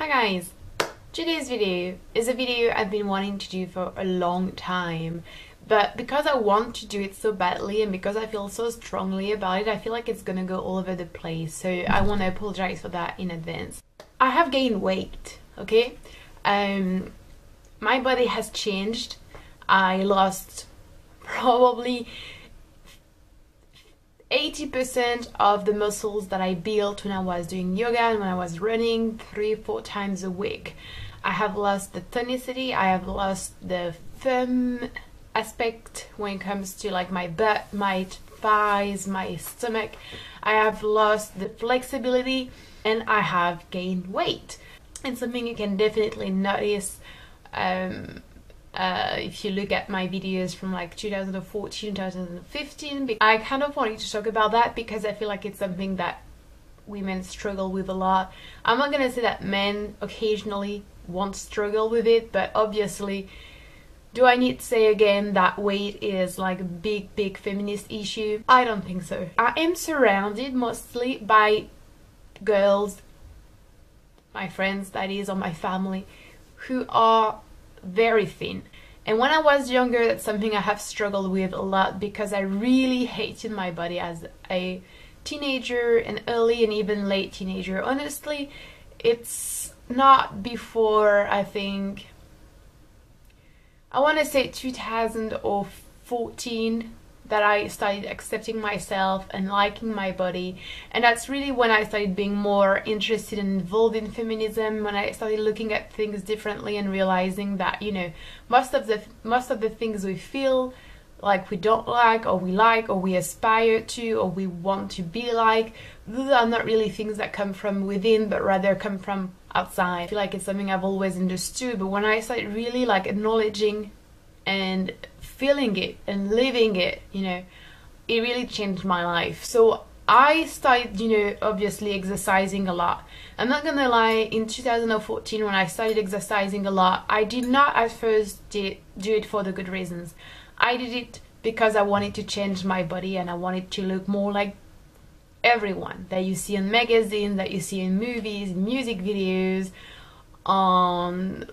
Hi guys! Today's video is a video I've been wanting to do for a long time, but because I want to do it so badly and because I feel so strongly about it, I feel like it's gonna go all over the place, so I want to apologize for that in advance. I have gained weight, okay? My body has changed. I lost probably 80% of the muscles that I built when I was doing yoga and when I was running 3-4 times a week. I have lost the tonicity, I have lost the femme aspect when it comes to like my butt, my thighs, my stomach. I have lost the flexibility and I have gained weight. And something you can definitely notice if you look at my videos from like 2014, 2015, I kind of wanted to talk about that because I feel like it's something that women struggle with a lot. I'm not gonna say that men occasionally won't struggle with it, but obviously, do I need to say again that weight is like a big feminist issue? I don't think so. I am surrounded mostly by girls, my friends that is, or my family, who are very thin. And when I was younger, that's something I have struggled with a lot because I really hated my body as a teenager and early and even late teenager. Honestly, it's not before, I think, I want to say 2014 that I started accepting myself and liking my body, and that's really when I started being more interested and involved in feminism, when I started looking at things differently and realizing that, you know, most of the things we feel like we don't like or we aspire to or we want to be like, those are not really things that come from within but rather come from outside. I feel like it's something I've always understood, but when I started really like acknowledging and feeling it and living it, you know, it really changed my life. So I started, you know, obviously exercising a lot. I'm not gonna lie, in 2014 when I started exercising a lot, I did not at first do it for the good reasons. I did it because I wanted to change my body and I wanted to look more like everyone that you see in magazines, that you see in movies, music videos, on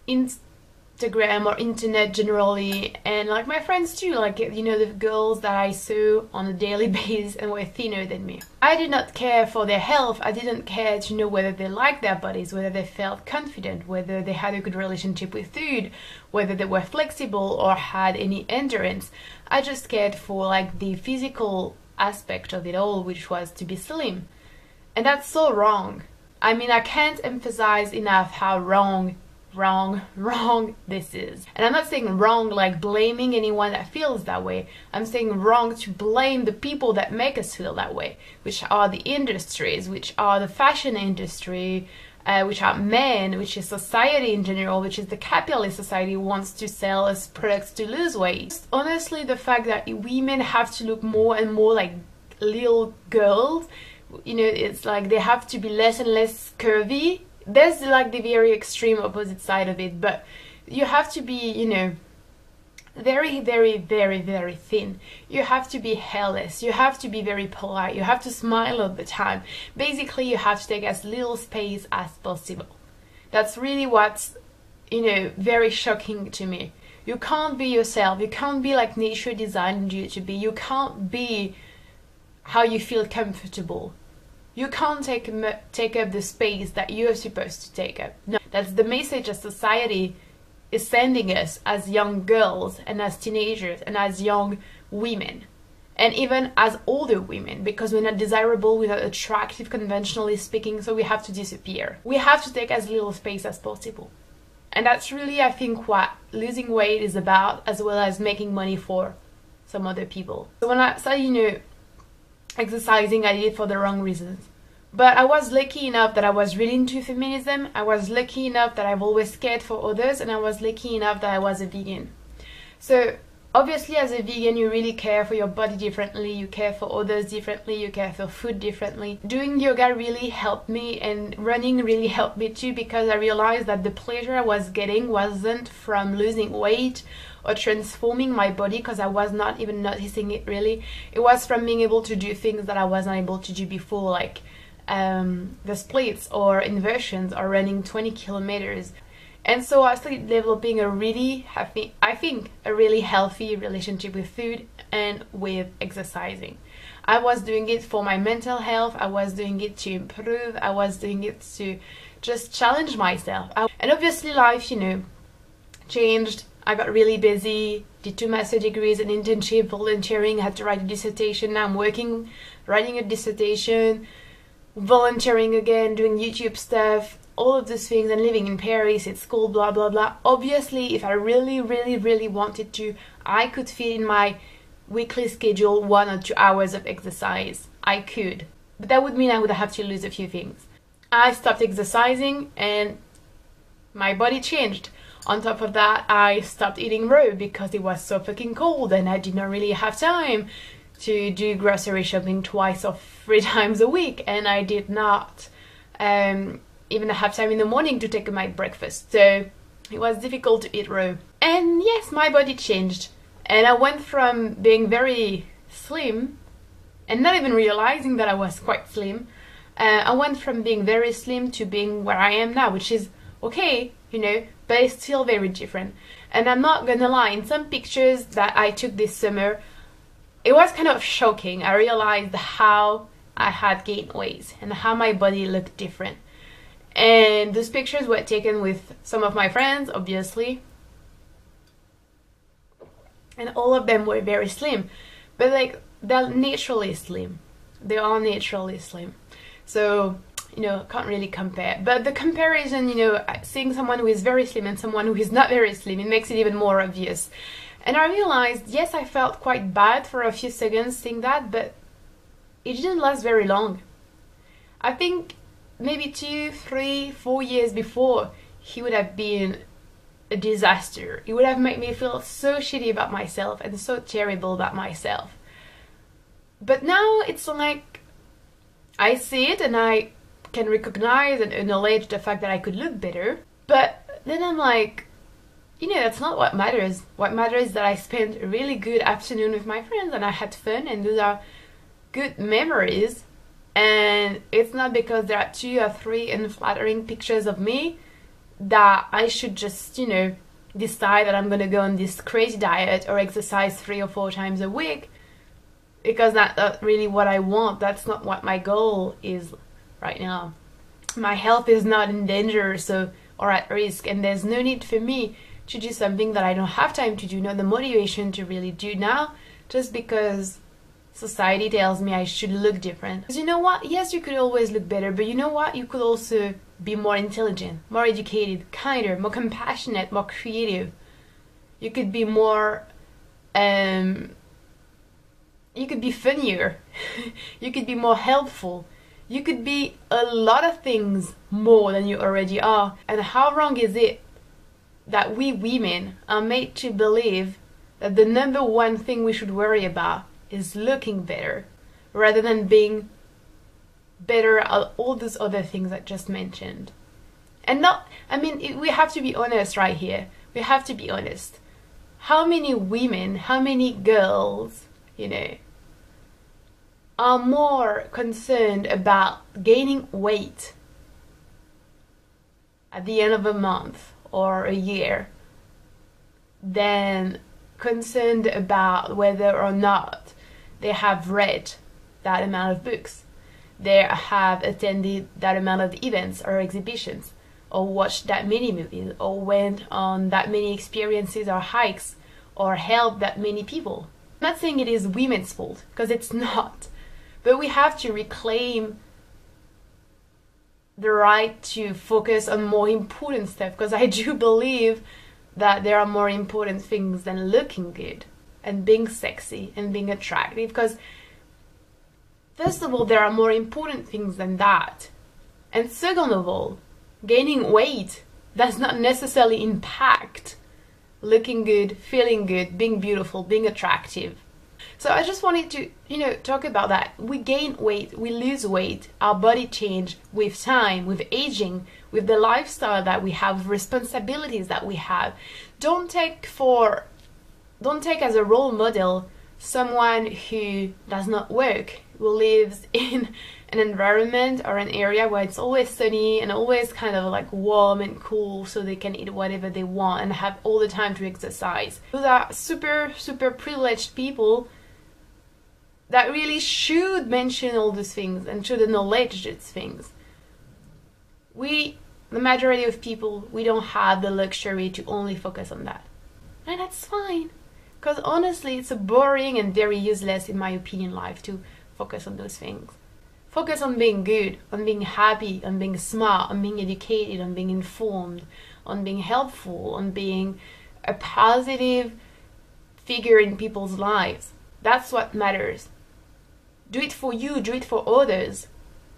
Instagram or internet generally, and like my friends too, like, you know, the girls that I saw on a daily basis and were thinner than me. I did not care for their health. I didn't care to know whether they liked their bodies, whether they felt confident, whether they had a good relationship with food, whether they were flexible or had any endurance. I just cared for like the physical aspect of it all, which was to be slim. And that's so wrong. I mean, I can't emphasize enough how wrong this is. And I'm not saying wrong like blaming anyone that feels that way. I'm saying wrong to blame the people that make us feel that way, which are the industries, which are the fashion industry, which are men, which is society in general, which is the capitalist society who wants to sell us products to lose weight. Honestly, the fact that women have to look more and more like little girls, you know, it's like they have to be less and less curvy. There's like the very extreme opposite side of it, but you have to be, you know, very thin. You have to be hairless. You have to be very polite. You have to smile all the time. Basically, you have to take as little space as possible. That's really what's, you know, very shocking to me. You can't be yourself. You can't be like nature designed you to be. You can't be how you feel comfortable. You can't take up the space that you're supposed to take up. No, that's the message that society is sending us as young girls and as teenagers and as young women. And even as older women, because we're not desirable, we're not attractive conventionally speaking, so we have to disappear. We have to take as little space as possible. And that's really, I think, what losing weight is about, as well as making money for some other people. So when I started, you know, exercising, I did it for the wrong reasons. But I was lucky enough that I was really into feminism. I was lucky enough that I've always cared for others, and I was lucky enough that I was a vegan. So obviously as a vegan you really care for your body differently, you care for others differently, you care for food differently. Doing yoga really helped me, and running really helped me too, because I realized that the pleasure I was getting wasn't from losing weight or transforming my body, because I was not even noticing it really. It was from being able to do things that I wasn't able to do before, like the splits or inversions or running 20 kilometers. And so I started developing a really a really healthy relationship with food and with exercising. I was doing it for my mental health, I was doing it to improve, I was doing it to just challenge myself. And obviously life, you know, changed. I got really busy, did 2 master degrees, an internship, volunteering, had to write a dissertation. Now I'm working, writing a dissertation, volunteering again, doing YouTube stuff, all of those things, and living in Paris, at school, blah blah blah. Obviously, if I really wanted to, I could fit in my weekly schedule 1 or 2 hours of exercise. I could. But that would mean I would have to lose a few things. I stopped exercising and my body changed. On top of that, I stopped eating raw because it was so fucking cold and I did not really have time to do grocery shopping 2 or 3 times a week, and I did not even have time in the morning to take my breakfast, so it was difficult to eat raw. And yes, my body changed, and I went from being very slim and not even realizing that I was quite slim. I went from being very slim to being where I am now, which is okay, you know, but it's still very different. And I'm not gonna lie, in some pictures that I took this summer, it was kind of shocking. I realized how I had gained weight and how my body looked different. And those pictures were taken with some of my friends, obviously, and all of them were very slim, but like, they're naturally slim. They are naturally slim, so you know, can't really compare. But the comparison, you know, seeing someone who is very slim and someone who is not very slim, it makes it even more obvious. And I realized, yes, I felt quite bad for a few seconds seeing that, but it didn't last very long. I think maybe 2, 3, 4 years before, he would have been a disaster. It would have made me feel so shitty about myself and so terrible about myself. But now it's like, I see it and I can recognize and acknowledge the fact that I could look better, but then I'm like, you know, that's not what matters. What matters is that I spent a really good afternoon with my friends and I had fun, and those are good memories. And it's not because there are 2 or 3 unflattering pictures of me that I should just, you know, decide that I'm gonna go on this crazy diet or exercise 3 or 4 times a week, because that's not really what I want. That's not what my goal is right now. My health is not in danger, so, or at risk, and there's no need for me to do something that I don't have time to do, not the motivation to really do now, just because society tells me I should look different. Because you know what? Yes, you could always look better, but you know what? You could also be more intelligent, more educated, kinder, more compassionate, more creative. You could be more, you could be funnier. You could be more helpful. You could be a lot of things more than you already are. And how wrong is it that we women are made to believe that the #1 thing we should worry about is looking better, rather than being better at all those other things I just mentioned? And not, I mean, we have to be honest right here. We have to be honest. How many women, how many girls, you know, are more concerned about gaining weight at the end of a month or a year than concerned about whether or not they have read that amount of books, they have attended that amount of events or exhibitions, or watched that many movies, or went on that many experiences or hikes, or helped that many people. I'm not saying it is women's fault, because it's not. But we have to reclaim the right to focus on more important stuff, because I do believe that there are more important things than looking good and being sexy and being attractive. Because first of all, there are more important things than that. And second of all, gaining weight does not necessarily impact looking good, feeling good, being beautiful, being attractive. So I just wanted to, you know, talk about that. We gain weight, we lose weight, our body change with time, with aging, with the lifestyle that we have, responsibilities that we have. Don't take as a role model someone who does not work, who lives in an environment or an area where it's always sunny and always kind of like warm and cool, so they can eat whatever they want and have all the time to exercise. Those are super privileged people that really should mention all these things and should acknowledge these things. The majority of people, we don't have the luxury to only focus on that. And that's fine. Because honestly, it's a boring and very useless, in my opinion, life to focus on those things. Focus on being good, on being happy, on being smart, on being educated, on being informed, on being helpful, on being a positive figure in people's lives. That's what matters. Do it for you, do it for others.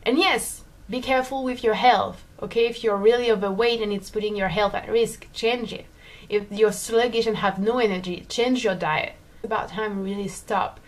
And yes, be careful with your health, okay? If you're really overweight and it's putting your health at risk, change it. If you're sluggish and have no energy, change your diet. It's about time we really stop,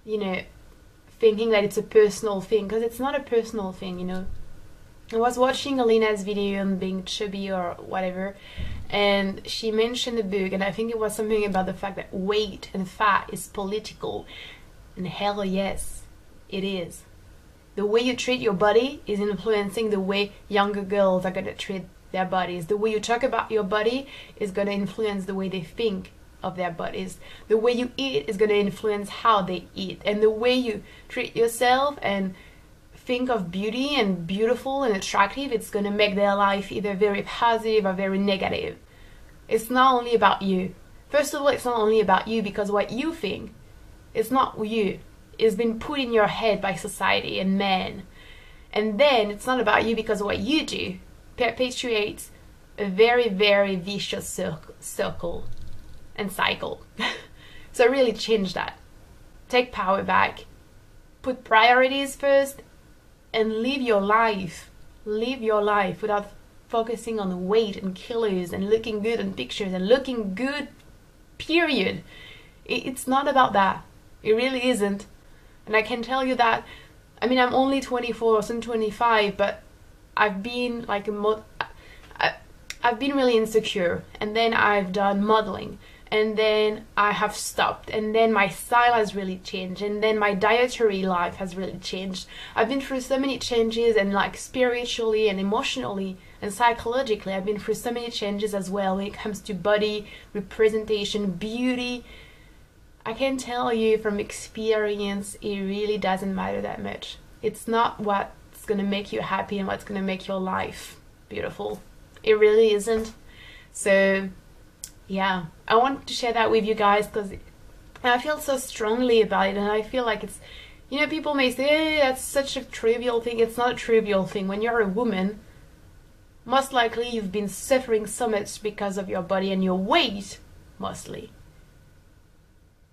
thinking that it's a personal thing, because it's not a personal thing, I was watching Alina's video on being chubby or whatever, and she mentioned a book, and I think it was something about the fact that weight and fat is political. And hell yes, it is. The way you treat your body is influencing the way younger girls are going to treat their bodies. The way you talk about your body is going to influence the way they think of their bodies. The way you eat is going to influence how they eat. And the way you treat yourself and think of beauty and beautiful and attractive, it's going to make their life either very positive or very negative. It's not only about you. First of all, it's not only about you, because what you think, it's not you. It's been put in your head by society and men. And then it's not about you, because what you do perpetuates a very vicious circle and cycle. So really change that. Take power back. Put priorities first and live your life. Live your life without focusing on weight and kilos and looking good in pictures and looking good, period. It's not about that. It really isn't. And I can tell you that, I'm only 24, soon 25, but I've been I've been really insecure, and then I've done modeling, and then I have stopped, and then my style has really changed, and then my dietary life has really changed. I've been through so many changes, and spiritually and emotionally and psychologically, I've been through so many changes as well when it comes to body, representation, beauty. I can tell you from experience, it really doesn't matter that much. It's not what's going to make you happy and what's going to make your life beautiful. It really isn't. So yeah, I wanted to share that with you guys because I feel so strongly about it, and I feel like it's, people may say, hey, that's such a trivial thing. It's not a trivial thing. When you're a woman, most likely you've been suffering so much because of your body and your weight, mostly.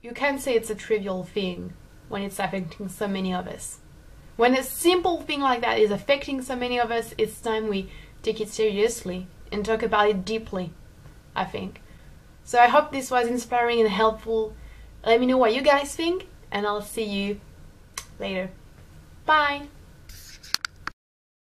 You can't say it's a trivial thing when it's affecting so many of us. When a simple thing like that is affecting so many of us, it's time we take it seriously and talk about it deeply, I think. So I hope this was inspiring and helpful. Let me know what you guys think, and I'll see you later. Bye!